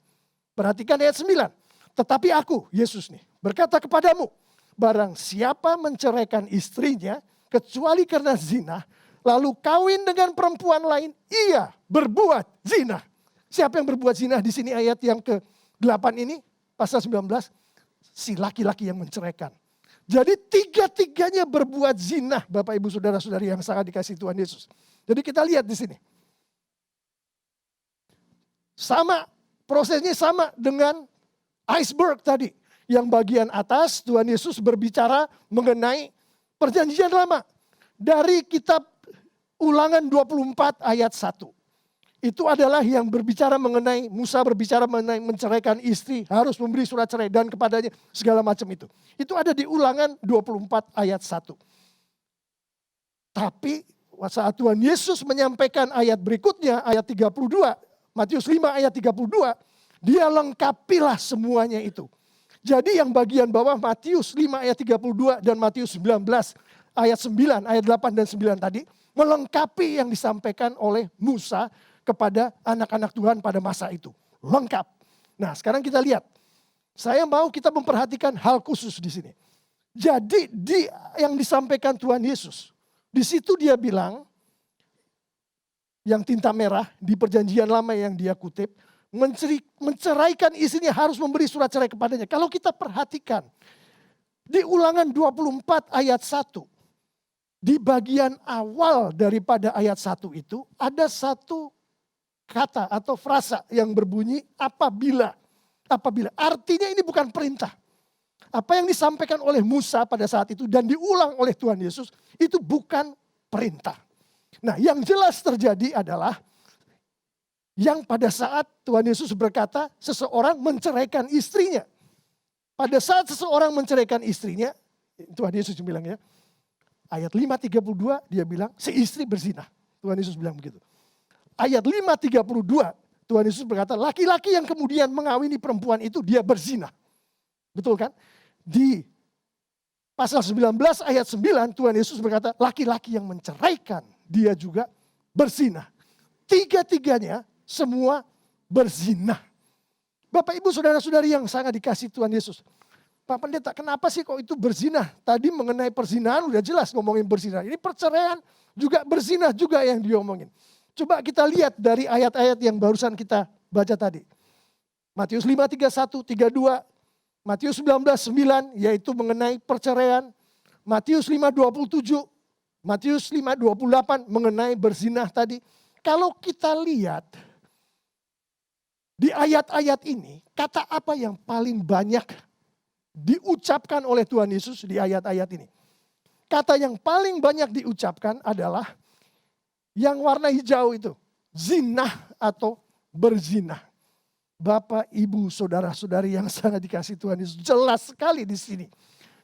Perhatikan ayat 9. Tetapi aku, Yesus nih, berkata kepadamu, barang siapa menceraikan istrinya, kecuali karena zina, lalu kawin dengan perempuan lain, ia berbuat zina. Siapa yang berbuat zina di sini ayat yang ke-8 ini, pasal 19, si laki-laki yang menceraikan. Jadi tiga-tiganya berbuat zina, Bapak Ibu Saudara-saudari yang sangat dikasihi Tuhan Yesus. Jadi kita lihat di sini. Sama, prosesnya sama dengan iceberg tadi. Yang bagian atas Tuhan Yesus berbicara mengenai perjanjian lama. Dari kitab Ulangan 24 ayat 1. Itu adalah yang berbicara mengenai, Musa berbicara mengenai menceraikan istri, harus memberi surat cerai dan kepadanya segala macam itu. Itu ada di Ulangan 24 ayat 1. Tapi saat Tuhan Yesus menyampaikan ayat berikutnya, ayat 32, Matius 5 ayat 32, dia lengkapilah semuanya itu. Jadi yang bagian bawah Matius 5 ayat 32 dan Matius 19 ayat 9, ayat 8 dan 9 tadi, melengkapi yang disampaikan oleh Musa kepada anak-anak Tuhan pada masa itu. Lengkap. Nah sekarang kita lihat. Saya mau kita memperhatikan hal khusus di sini. Jadi yang disampaikan Tuhan Yesus. Di situ dia bilang, yang tinta merah di perjanjian lama yang dia kutip, menceraikan istrinya harus memberi surat cerai kepadanya. Kalau kita perhatikan, di Ulangan 24 ayat 1, di bagian awal daripada ayat 1 itu, ada satu kata atau frasa yang berbunyi apabila. Apabila, artinya ini bukan perintah. Apa yang disampaikan oleh Musa pada saat itu dan diulang oleh Tuhan Yesus, itu bukan perintah. Nah yang jelas terjadi adalah, yang pada saat Tuhan Yesus berkata seseorang menceraikan istrinya. Pada saat seseorang menceraikan istrinya, Tuhan Yesus bilang ya, ayat 5:32 dia bilang si istri berzina. Tuhan Yesus bilang begitu. Ayat 5:32 Tuhan Yesus berkata laki-laki yang kemudian mengawini perempuan itu dia berzina. Betul kan? Di pasal 19 ayat 9 Tuhan Yesus berkata laki-laki yang menceraikan dia juga berzina. Tiga-tiganya semua berzina. Bapak Ibu Saudara-saudari yang sangat dikasih Tuhan Yesus. Pak Pendeta, kenapa sih kok itu berzina? Tadi mengenai perzinahan udah jelas ngomongin berzina. Ini perceraian juga berzina juga yang diomongin. Coba kita lihat dari ayat-ayat yang barusan kita baca tadi. Matius 5, 31, 32, Matius 19, 9 yaitu mengenai perceraian. Matius 5, 27, Matius 5, 28 mengenai berzina tadi. Kalau kita lihat di ayat-ayat ini, kata apa yang paling banyak diucapkan oleh Tuhan Yesus di ayat-ayat ini? Kata yang paling banyak diucapkan adalah yang warna hijau itu, zina atau berzina. Bapak, Ibu, Saudara-saudari yang sangat dikasih Tuhan Yesus, jelas sekali di sini.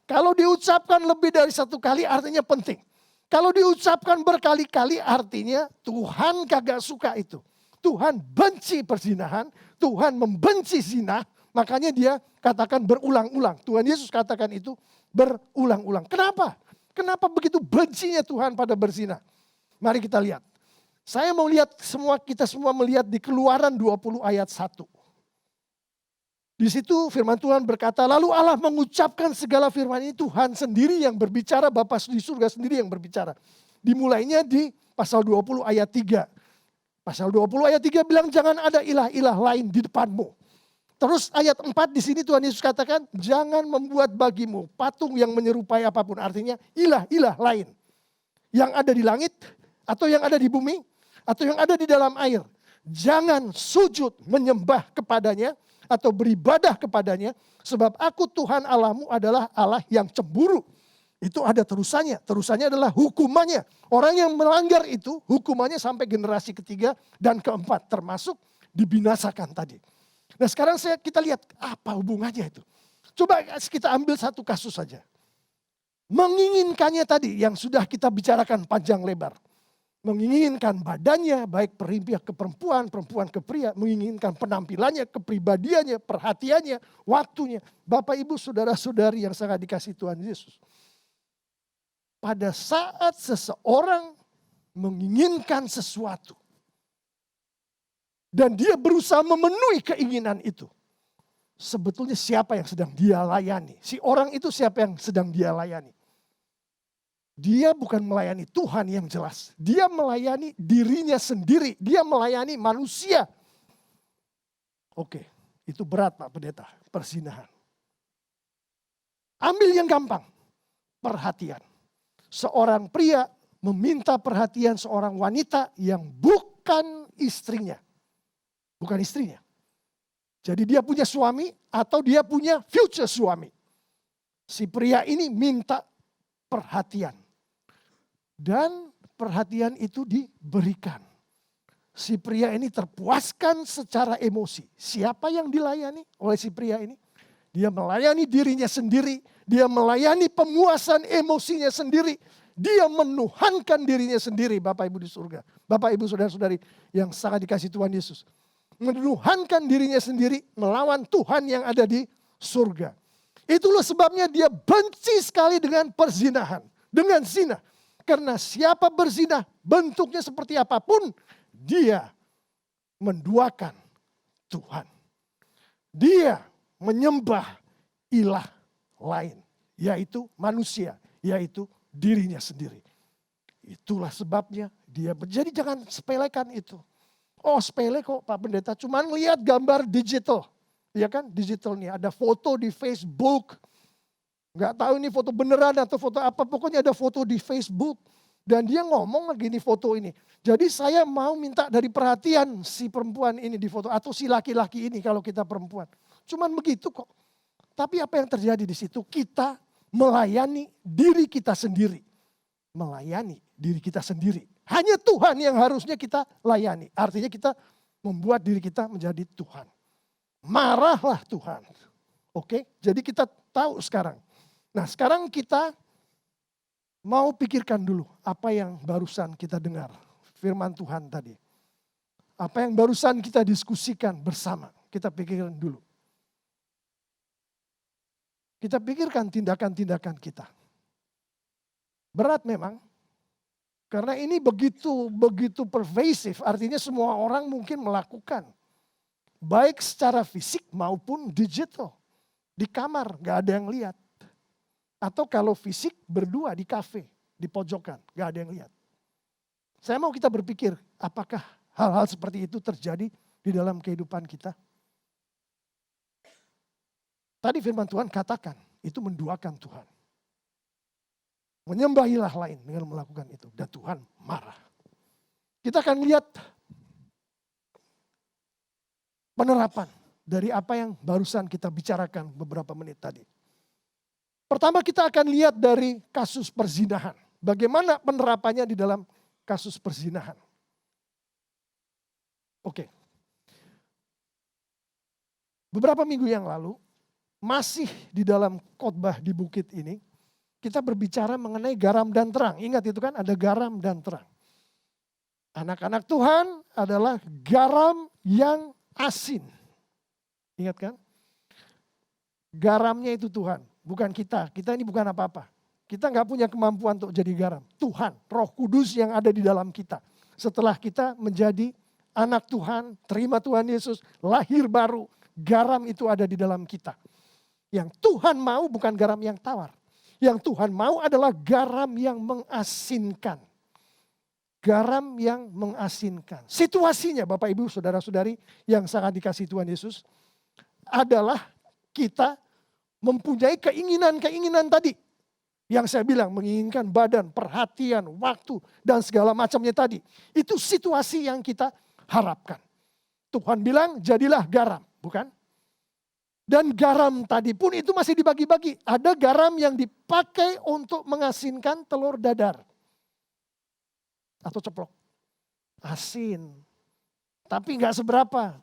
Kalau diucapkan lebih dari satu kali artinya penting. Kalau diucapkan berkali-kali artinya Tuhan kagak suka itu. Tuhan benci perzinahan, Tuhan membenci zina, makanya dia katakan berulang-ulang. Tuhan Yesus katakan itu berulang-ulang. Kenapa? Kenapa begitu bencinya Tuhan pada berzina? Mari kita lihat. Saya mau lihat kita semua melihat di Keluaran 20 ayat 1. Di situ firman Tuhan berkata, lalu Allah mengucapkan segala firman ini Tuhan sendiri yang berbicara, Bapa di surga sendiri yang berbicara. Dimulainya di pasal 20 ayat 3. Pasal 20 ayat 3 bilang jangan ada ilah-ilah lain di depanmu. Terus ayat 4 di sini Tuhan Yesus katakan, jangan membuat bagimu patung yang menyerupai apapun. Artinya ilah-ilah lain. Yang ada di langit, atau yang ada di bumi, atau yang ada di dalam air. Jangan sujud menyembah kepadanya, atau beribadah kepadanya. Sebab aku Tuhan Allahmu adalah Allah yang cemburu. Itu ada terusannya. Terusannya adalah hukumannya. Orang yang melanggar itu, hukumannya sampai generasi ketiga dan keempat. Termasuk dibinasakan tadi. Nah sekarang kita lihat apa hubungannya itu. Coba kita ambil satu kasus saja. Menginginkannya tadi yang sudah kita bicarakan panjang lebar. Menginginkan badannya baik pihak ke perempuan, perempuan ke pria. Menginginkan penampilannya, kepribadiannya, perhatiannya, waktunya. Bapak ibu saudara-saudari yang sangat dikasih Tuhan Yesus. Pada saat seseorang menginginkan sesuatu. Dan dia berusaha memenuhi keinginan itu. Sebetulnya siapa yang sedang dia layani? Si orang itu siapa yang sedang dia layani? Dia bukan melayani Tuhan yang jelas. Dia melayani dirinya sendiri. Dia melayani manusia. Oke, itu berat Pak Pendeta, perzinahan. Ambil yang gampang, perhatian. Seorang pria meminta perhatian seorang wanita yang bukan istrinya. Bukan istrinya. Jadi dia punya suami atau dia punya future suami. Si pria ini minta perhatian. Dan perhatian itu diberikan. Si pria ini terpuaskan secara emosi. Siapa yang dilayani oleh si pria ini? Dia melayani dirinya sendiri. Dia melayani pemuasan emosinya sendiri. Dia menuhankan dirinya sendiri Bapak Ibu di surga. Bapak Ibu saudara-saudari yang sangat dikasih Tuhan Yesus. Menuhankan dirinya sendiri melawan Tuhan yang ada di surga. Itulah sebabnya dia benci sekali dengan perzinahan. Dengan zina. Karena siapa berzina bentuknya seperti apapun. Dia menduakan Tuhan. Dia menyembah ilah lain. Yaitu manusia. Yaitu dirinya sendiri. Itulah sebabnya dia. Jadi jangan sepelekan itu. Oh sepele kok Pak Pendeta, cuman lihat gambar digital. Ya kan, digital nih ada foto di Facebook. Gak tahu ini foto beneran atau foto apa, pokoknya ada foto di Facebook. Dan dia ngomong lagi nih foto ini. Jadi saya mau minta dari perhatian si perempuan ini di foto. Atau si laki-laki ini kalau kita perempuan. Cuman begitu kok. Tapi apa yang terjadi di situ? Kita melayani diri kita sendiri. Melayani diri kita sendiri. Hanya Tuhan yang harusnya kita layani. Artinya kita membuat diri kita menjadi Tuhan. Marahlah Tuhan. Oke, jadi kita tahu sekarang. Nah sekarang kita mau pikirkan dulu apa yang barusan kita dengar. Firman Tuhan tadi. Apa yang barusan kita diskusikan bersama. Kita pikirkan dulu. Kita pikirkan tindakan-tindakan kita. Berat memang. Karena ini begitu pervasif, artinya semua orang mungkin melakukan. Baik secara fisik maupun digital. Di kamar gak ada yang lihat. Atau kalau fisik berdua di kafe, di pojokan, gak ada yang lihat. Saya mau kita berpikir, apakah hal-hal seperti itu terjadi di dalam kehidupan kita? Tadi firman Tuhan katakan, itu menduakan Tuhan. Menyembah ilah lain dengan melakukan itu. Dan Tuhan marah. Kita akan lihat penerapan dari apa yang barusan kita bicarakan beberapa menit tadi. Pertama kita akan lihat dari kasus perzinahan. Bagaimana penerapannya di dalam kasus perzinahan. Oke. Beberapa minggu yang lalu, masih di dalam khotbah di bukit ini, kita berbicara mengenai garam dan terang. Ingat itu kan ada garam dan terang. Anak-anak Tuhan adalah garam yang asin. Ingat kan? Garamnya itu Tuhan, bukan kita. Kita ini bukan apa-apa. Kita nggak punya kemampuan untuk jadi garam. Tuhan, Roh Kudus yang ada di dalam kita. Setelah kita menjadi anak Tuhan, terima Tuhan Yesus, lahir baru. Garam itu ada di dalam kita. Yang Tuhan mau bukan garam yang tawar. Yang Tuhan mau adalah garam yang mengasinkan. Garam yang mengasinkan. Situasinya Bapak Ibu Saudara-saudari yang sangat dikasih Tuhan Yesus. adalah kita mempunyai keinginan-keinginan tadi. Yang saya bilang menginginkan badan, perhatian, waktu, dan segala macamnya tadi. Itu situasi yang kita harapkan. Tuhan bilang jadilah garam, bukan? Dan garam tadi pun itu masih dibagi-bagi. Ada garam yang dipakai untuk mengasinkan telur dadar. Atau ceplok. Asin. Tapi nggak seberapa.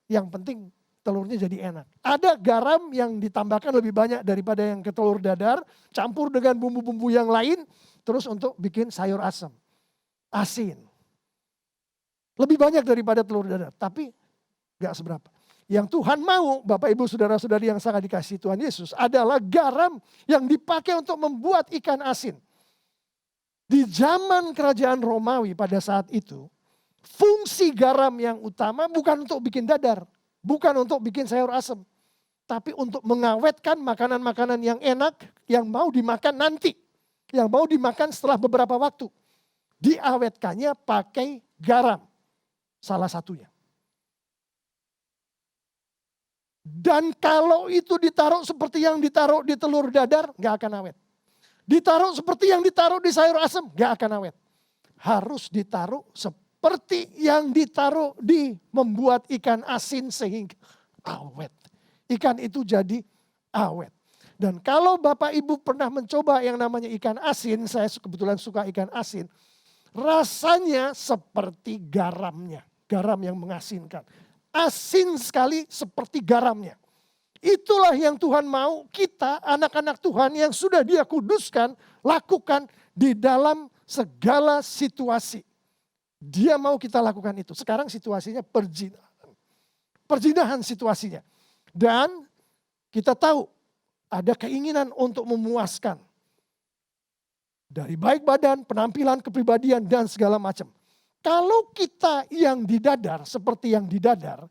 Yang penting telurnya jadi enak. Ada garam yang ditambahkan lebih banyak daripada yang ke telur dadar. Campur dengan bumbu-bumbu yang lain. Terus untuk bikin sayur asam. Asin. Lebih banyak daripada telur dadar. Tapi nggak seberapa. Yang Tuhan mau, Bapak Ibu Saudara-saudari yang sangat dikasihi Tuhan Yesus, adalah garam yang dipakai untuk membuat ikan asin. Di zaman kerajaan Romawi pada saat itu, fungsi garam yang utama bukan untuk bikin dadar, bukan untuk bikin sayur asam, tapi untuk mengawetkan makanan-makanan yang enak, yang mau dimakan nanti, yang mau dimakan setelah beberapa waktu. Diawetkannya pakai garam, salah satunya. Dan kalau itu ditaruh seperti yang ditaruh di telur dadar, gak akan awet. Ditaruh seperti yang ditaruh di sayur asam, gak akan awet. Harus ditaruh seperti yang ditaruh di membuat ikan asin sehingga awet. Ikan itu jadi awet. Dan kalau Bapak Ibu pernah mencoba yang namanya ikan asin, saya kebetulan suka ikan asin. Rasanya seperti garamnya, garam yang mengasinkan. Asin sekali seperti garamnya. Itulah yang Tuhan mau kita anak-anak Tuhan yang sudah Dia kuduskan lakukan di dalam segala situasi. Dia mau kita lakukan itu. Sekarang situasinya perzinahan. Perzinahan situasinya. Dan kita tahu ada keinginan untuk memuaskan. Dari baik badan, penampilan, kepribadian dan segala macam. Kalau kita yang didadar, seperti yang didadar,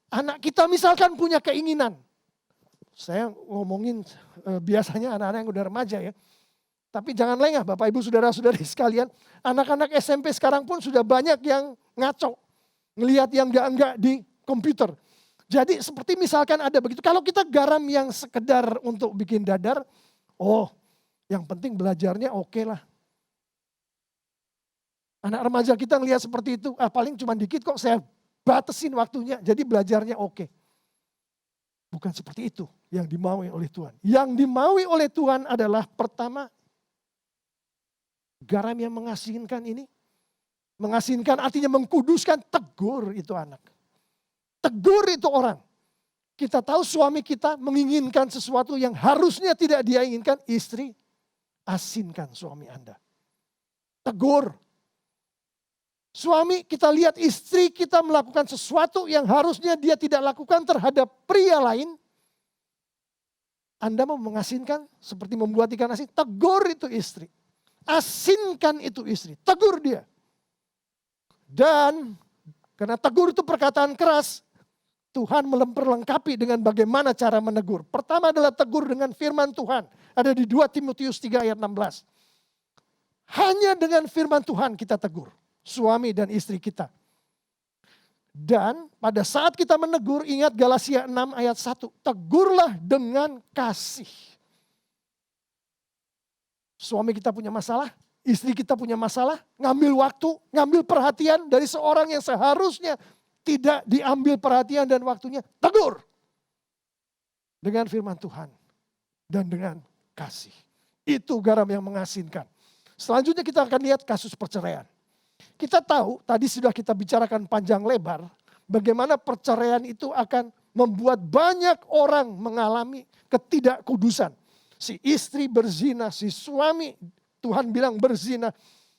anak kita misalkan punya keinginan. Saya ngomongin biasanya anak-anak yang udah remaja ya. Tapi jangan lengah Bapak Ibu Saudara-saudari sekalian. Anak-anak SMP sekarang pun sudah banyak yang ngaco. Ngelihat yang enggak di komputer. Jadi seperti misalkan ada begitu. Kalau kita garam yang sekedar untuk bikin dadar. Oh yang penting belajarnya oke lah. Anak remaja kita ngelihat seperti itu, paling cuma dikit kok saya batasin waktunya, jadi belajarnya oke. Bukan seperti itu yang dimaui oleh Tuhan. Yang dimaui oleh Tuhan adalah pertama, garam yang mengasinkan ini. Mengasinkan artinya mengkuduskan, tegur itu anak. Tegur itu orang. Kita tahu suami kita menginginkan sesuatu yang harusnya tidak dia inginkan, istri, asinkan suami Anda. Tegur. Suami, kita lihat istri kita melakukan sesuatu yang harusnya dia tidak lakukan terhadap pria lain. Anda mau mengasinkan seperti membuat ikan asin, tegur itu istri. Asinkan itu istri, tegur dia. Dan karena tegur itu perkataan keras, Tuhan memperlengkapi dengan bagaimana cara menegur. Pertama adalah tegur dengan firman Tuhan. Ada di 2 Timotius 3 ayat 16. Hanya dengan firman Tuhan kita tegur. Suami dan istri kita. Dan pada saat kita menegur, ingat Galatia 6 ayat 1. Tegurlah dengan kasih. Suami kita punya masalah, istri kita punya masalah, ngambil waktu, ngambil perhatian dari seorang yang seharusnya tidak diambil perhatian dan waktunya. Tegur. Dengan firman Tuhan. Dan dengan kasih. Itu garam yang mengasinkan. Selanjutnya kita akan lihat kasus perceraian. Kita tahu, tadi sudah kita bicarakan panjang lebar, bagaimana perceraian itu akan membuat banyak orang mengalami ketidakkudusan. Si istri berzina, si suami, Tuhan bilang berzina,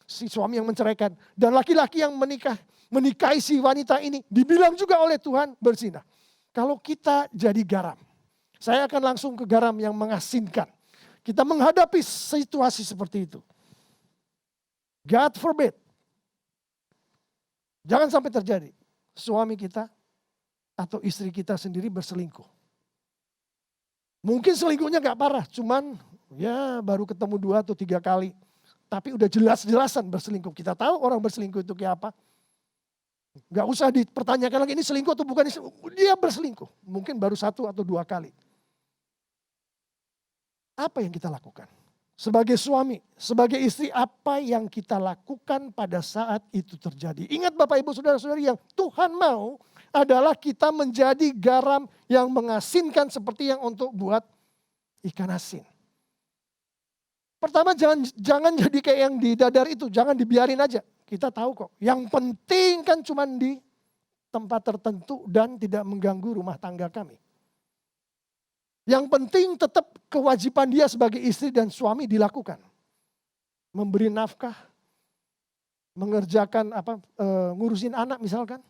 si suami yang menceraikan. Dan laki-laki yang menikahi si wanita ini, dibilang juga oleh Tuhan berzina. Kalau kita jadi garam, saya akan langsung ke garam yang mengasinkan. Kita menghadapi situasi seperti itu. God forbid. Jangan sampai terjadi suami kita atau istri kita sendiri berselingkuh. Mungkin selingkuhnya gak parah, cuman ya baru ketemu 2 atau 3 kali. Tapi udah jelas-jelasan berselingkuh. Kita tahu orang berselingkuh itu kayak apa. Gak usah dipertanyakan lagi ini selingkuh atau bukan. Dia berselingkuh. Mungkin baru 1 atau 2 kali. Apa yang kita lakukan? Sebagai suami, sebagai istri, apa yang kita lakukan pada saat itu terjadi? Ingat Bapak Ibu Saudara-saudari, yang Tuhan mau adalah kita menjadi garam yang mengasinkan seperti yang untuk buat ikan asin. Pertama, jangan jadi kayak yang di Dadar itu, jangan dibiarin aja. Kita tahu kok, yang penting kan cuma di tempat tertentu dan tidak mengganggu rumah tangga kami. Yang penting tetap kewajiban dia sebagai istri dan suami dilakukan. Memberi nafkah, mengerjakan ngurusin anak misalkan,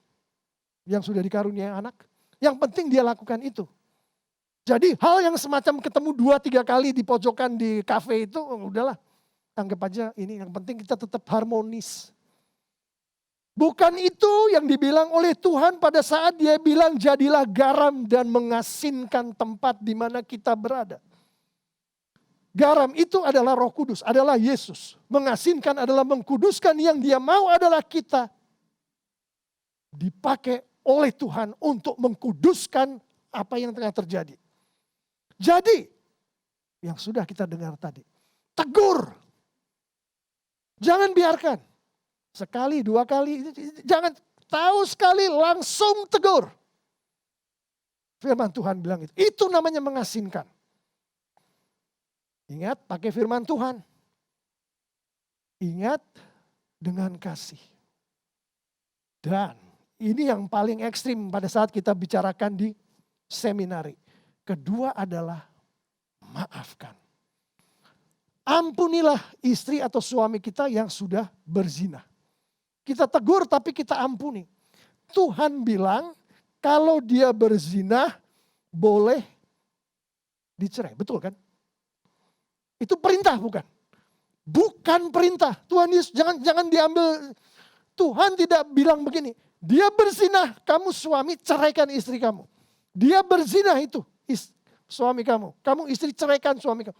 yang sudah dikaruniai anak. Yang penting dia lakukan itu. Jadi hal yang semacam ketemu 2-3 kali di pojokan di kafe itu, udahlah, anggap aja ini, yang penting kita tetap harmonis. Bukan itu yang dibilang oleh Tuhan pada saat dia bilang jadilah garam dan mengasinkan tempat di mana kita berada. Garam itu adalah Roh Kudus, adalah Yesus. Mengasinkan adalah mengkuduskan, yang dia mau adalah kita dipakai oleh Tuhan untuk mengkuduskan apa yang tengah terjadi. Jadi, yang sudah kita dengar tadi, tegur. Jangan biarkan. Sekali, 2 kali, jangan tahu sekali langsung tegur. Firman Tuhan bilang itu. Itu namanya mengasinkan. Ingat, pakai firman Tuhan. Ingat dengan kasih. Dan ini yang paling ekstrim pada saat kita bicarakan di seminari. Kedua adalah maafkan. Ampunilah istri atau suami kita yang sudah berzina. Kita tegur tapi kita ampuni. Tuhan bilang kalau dia berzina boleh dicerai. Betul kan? Itu perintah bukan? Bukan perintah. Tuhan Yesus jangan diambil. Tuhan tidak bilang begini. Dia berzina, kamu suami ceraikan istri kamu. Dia berzina itu suami kamu. Kamu istri ceraikan suami kamu.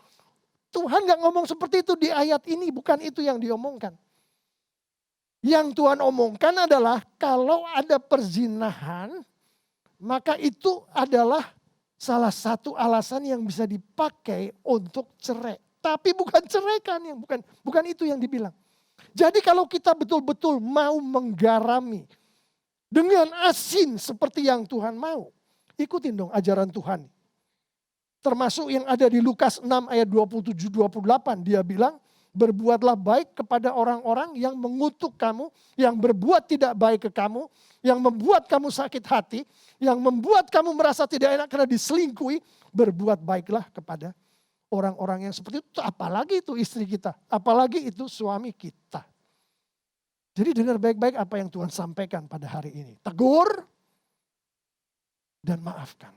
Tuhan gak ngomong seperti itu di ayat ini. Bukan itu yang diomongkan. Yang Tuhan omongkan adalah kalau ada perzinahan, maka itu adalah salah satu alasan yang bisa dipakai untuk cerai. Tapi bukan ceraikan, bukan itu yang dibilang. Jadi kalau kita betul-betul mau menggarami dengan asin seperti yang Tuhan mau, ikutin dong ajaran Tuhan. Termasuk yang ada di Lukas 6 ayat 27-28, dia bilang, berbuatlah baik kepada orang-orang yang mengutuk kamu, yang berbuat tidak baik ke kamu, yang membuat kamu sakit hati, yang membuat kamu merasa tidak enak karena diselingkuhi, berbuat baiklah kepada orang-orang yang seperti itu. Apalagi itu istri kita, apalagi itu suami kita. Jadi dengar baik-baik apa yang Tuhan sampaikan pada hari ini. Tegur dan maafkan.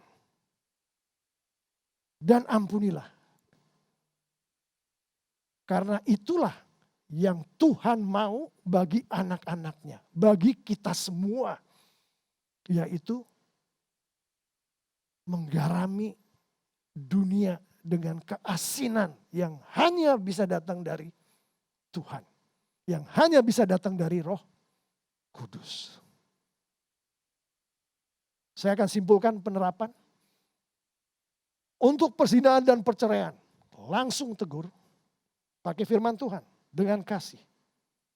Dan ampunilah. Karena itulah yang Tuhan mau bagi anak-anaknya. Bagi kita semua. Yaitu menggarami dunia dengan keasinan yang hanya bisa datang dari Tuhan. Yang hanya bisa datang dari Roh Kudus. Saya akan simpulkan penerapan. Untuk perzinahan dan perceraian, langsung tegur, pakai firman Tuhan dengan kasih.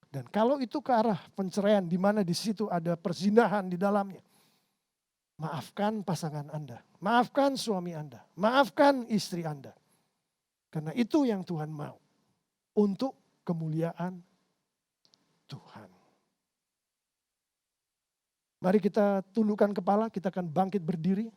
Dan kalau itu ke arah penceraian di mana di situ ada perzinahan di dalamnya, maafkan pasangan Anda, maafkan suami Anda, maafkan istri Anda. Karena itu yang Tuhan mau untuk kemuliaan Tuhan. Mari kita tundukkan kepala, kita akan bangkit berdiri.